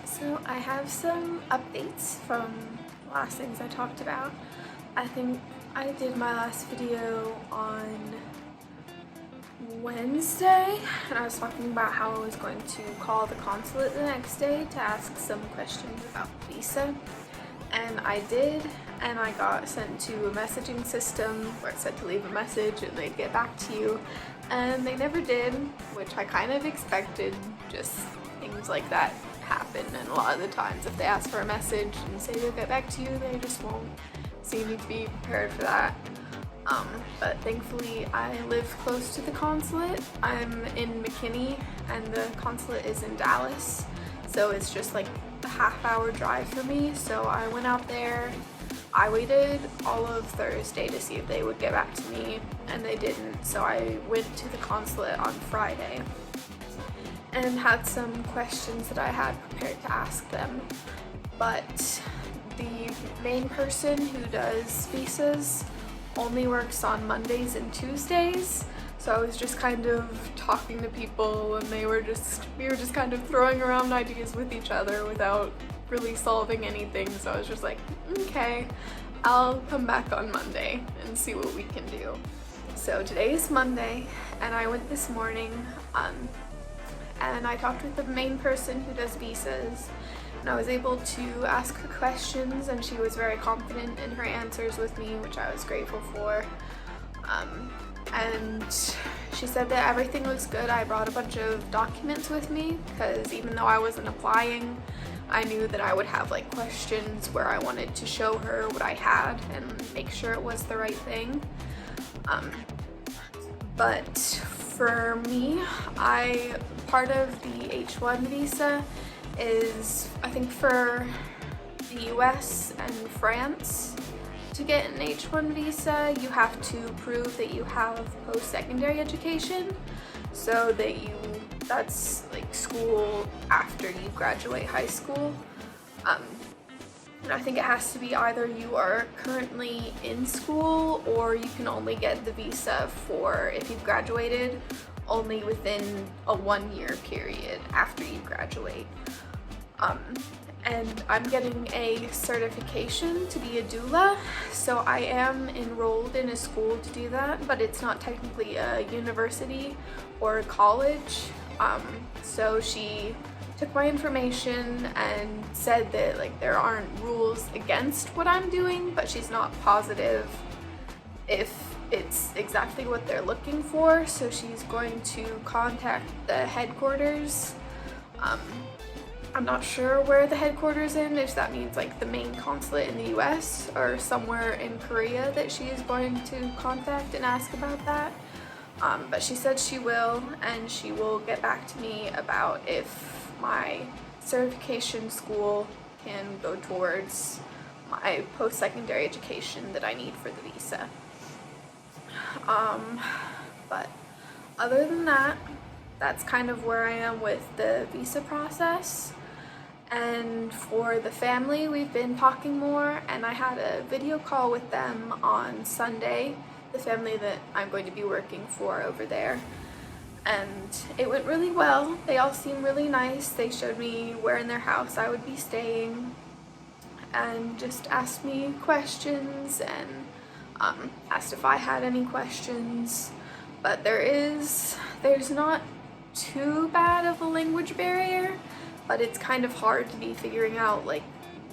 So I have some updates from the last things I talked about. I think I did my last video on Wednesday, and I was talking about how I was going to call the consulate the next day to ask some questions about the visa. And I did, and I got sent to a messaging system where it said to leave a message and they'd get back to you. And they never did, which I kind of expected. Just things like that happen, and a lot of the times if they ask for a message and say they'll get back to you, they just won't. So you need to be prepared for that. But thankfully I live close to the consulate. I'm in McKinney and the consulate is in Dallas, so it's just like a half-hour drive for me. So I went out there. I waited all of Thursday to see if they would get back to me, and they didn't. So I went to the consulate on Friday and had some questions that I had prepared to ask them. But the main person who does visas only works on Mondays and Tuesdays. So I was just kind of talking to people, and we were just kind of throwing around ideas with each other without really solving anything. So I was just like, okay, I'll come back on Monday and see what we can do. So today is Monday, and I went this morning and I talked with the main person who does visas, and I was able to ask her questions, and she was very confident in her answers with me, which I was grateful for. And she said that everything looks good. I brought a bunch of documents with me because even though I wasn't applying, I knew that I would have like questions where I wanted to show her what I had and make sure it was the right thing. But for me, part of the H-1 visa is, I think for the US and France, to get an H-1 visa, you have to prove that you have post-secondary education, so that that's like school after you graduate high school. And I think it has to be either you are currently in school, or you can only get the visa for, if you've graduated, only within a 1-year period after you graduate. And I'm getting a certification to be a doula, so I am enrolled in a school to do that, but it's not technically a university or a college. So she took my information and said that like there aren't rules against what I'm doing, but she's not positive if it's exactly what they're looking for. So she's going to contact the headquarters. I'm not sure where the headquarters is, if that means like the main consulate in the US or somewhere in Korea that she is going to contact and ask about that. But she said she will, and she will get back to me about if my certification school can go towards my post-secondary education that I need for the visa. But other than that, that's kind of where I am with the visa process. And for the family, we've been talking more, and I had a video call with them on Sunday, the family that I'm going to be working for over there. And it went really well. They all seem really nice. They showed me where in their house I would be staying and just asked me questions and asked if I had any questions. But there's not too bad of a language barrier, but it's kind of hard to be figuring out like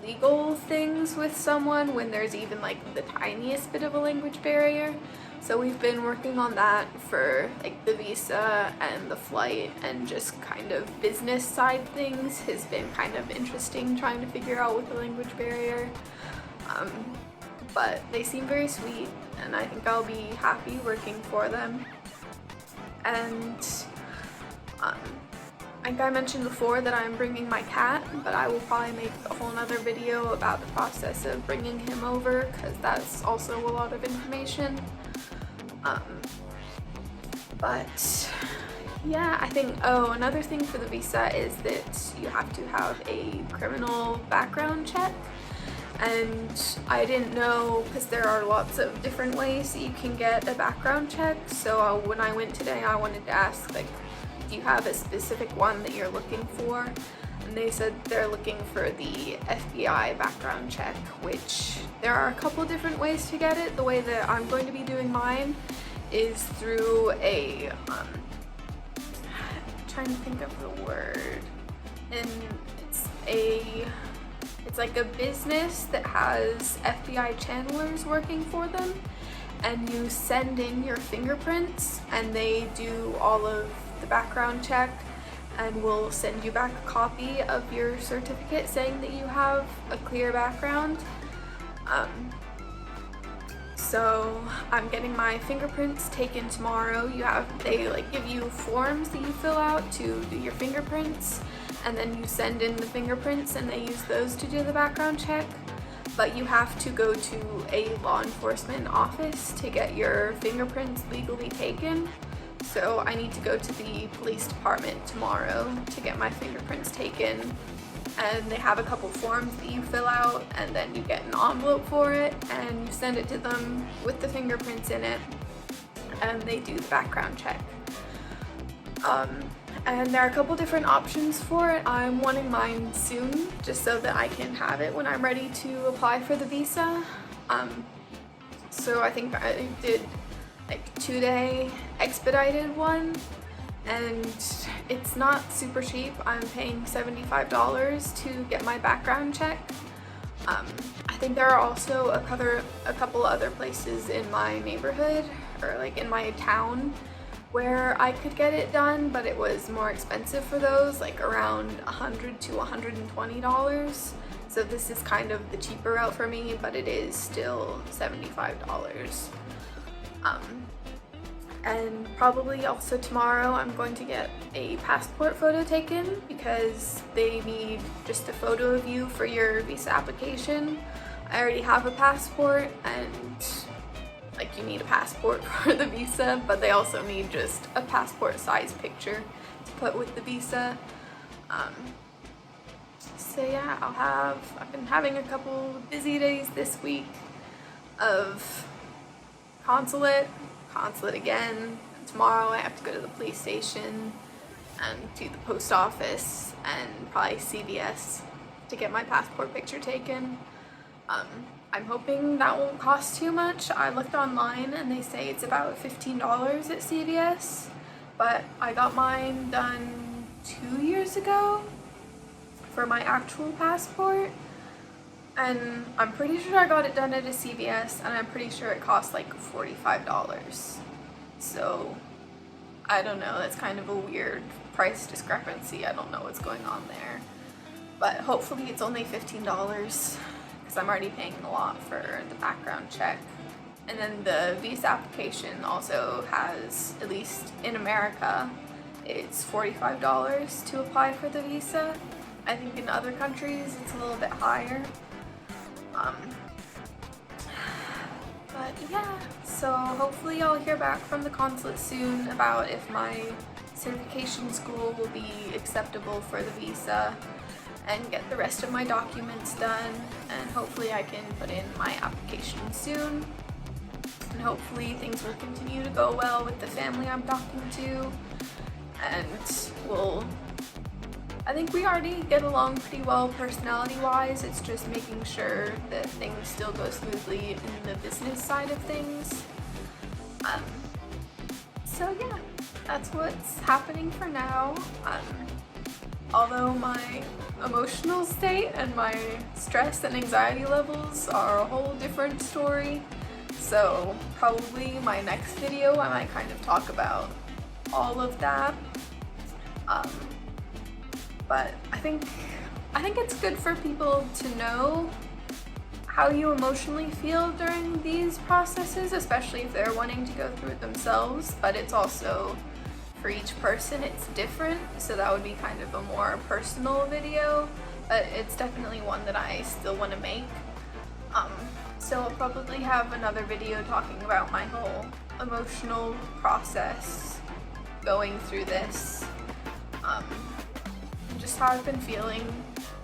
legal things with someone when there's even like the tiniest bit of a language barrier. So we've been working on that for like the visa and the flight, and just kind of business side things has been kind of interesting trying to figure out with the language barrier. But they seem very sweet, and I think I'll be happy working for them. And I think I mentioned before that I'm bringing my cat, but I will probably make a whole nother video about the process of bringing him over, because that's also a lot of information. But yeah, I think, another thing for the visa is that you have to have a criminal background check. And I didn't know, because there are lots of different ways that you can get a background check. So when I went today, I wanted to ask, like, do you have a specific one that you're looking for? and they said they're looking for the FBI background check, which there are a couple different ways to get it. The way that I'm going to be doing mine is through a, I'm trying to think of the word, and it's like a business that has FBI channelers working for them, and you send in your fingerprints and they do all of the background check and will send you back a copy of your certificate saying that you have a clear background. So I'm getting my fingerprints taken tomorrow. They like give you forms that you fill out to do your fingerprints, and then you send in the fingerprints and they use those to do the background check. But you have to go to a law enforcement office to get your fingerprints legally taken. So I need to go to the police department tomorrow to get my fingerprints taken. And they have a couple forms that you fill out, and then you get an envelope for it and you send it to them with the fingerprints in it, and they do the background check. And there are a couple different options for it. I'm wanting mine soon just so that I can have it when I'm ready to apply for the visa. So I think I did like 2-day expedited one, and it's not super cheap. I'm paying $75 to get my background check. I think there are also a couple other places in my neighborhood, or like in my town, where I could get it done, but it was more expensive for those, like around $100 to $120. So this is kind of the cheaper route for me, but it is still $75. And probably also tomorrow I'm going to get a passport photo taken, because they need just a photo of you for your visa application. I already have a passport, and like you need a passport for the visa, but they also need just a passport size picture to put with the visa. So yeah, I've been having a couple busy days this week of consulate again. And tomorrow I have to go to the police station and to the post office and probably CVS to get my passport picture taken. I'm hoping that won't cost too much. I looked online and they say it's about $15 at CVS, but I got mine done 2 years ago for my actual passport, and I'm pretty sure I got it done at a CVS, and I'm pretty sure it cost like $45. So I don't know, that's kind of a weird price discrepancy. I don't know what's going on there, but hopefully it's only $15, because I'm already paying a lot for the background check. And then the visa application also has, at least in America, it's $45 to apply for the visa. I think in other countries it's a little bit higher. But yeah, so hopefully I'll hear back from the consulate soon about if my certification school will be acceptable for the visa, and get the rest of my documents done, and hopefully I can put in my application soon. And hopefully things will continue to go well with the family I'm talking to, and I think we already get along pretty well personality-wise. It's just making sure that things still go smoothly in the business side of things. So yeah, that's what's happening for now. Although my emotional state and my stress and anxiety levels are a whole different story, so probably my next video I might kind of talk about all of that. But I think it's good for people to know how you emotionally feel during these processes, especially if they're wanting to go through it themselves, but it's also, for each person it's different, so that would be kind of a more personal video, but it's definitely one that I still want to make. So I'll probably have another video talking about my whole emotional process going through this, just how I've been feeling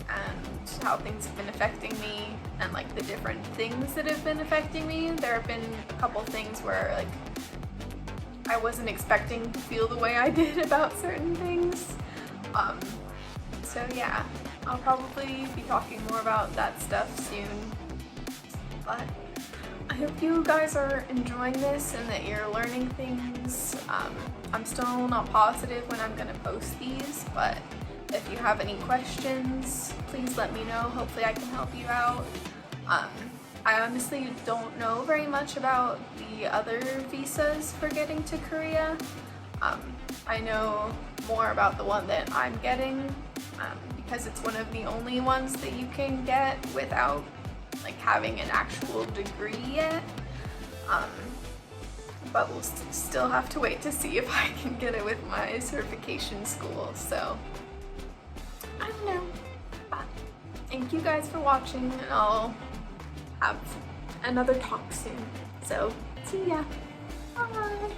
and how things have been affecting me, and like the different things that have been affecting me. There have been a couple things where like I wasn't expecting to feel the way I did about certain things. So yeah, I'll probably be talking more about that stuff soon, but I hope you guys are enjoying this and that you're learning things. I'm still not positive when I'm gonna post these, but if you have any questions, please let me know. Hopefully I can help you out. I honestly don't know very much about the other visas for getting to Korea. I know more about the one that I'm getting because it's one of the only ones that you can get without like having an actual degree yet. But we'll still have to wait to see if I can get it with my certification school. So I don't know. But thank you guys for watching, and I'll have another talk soon. So see ya. Bye.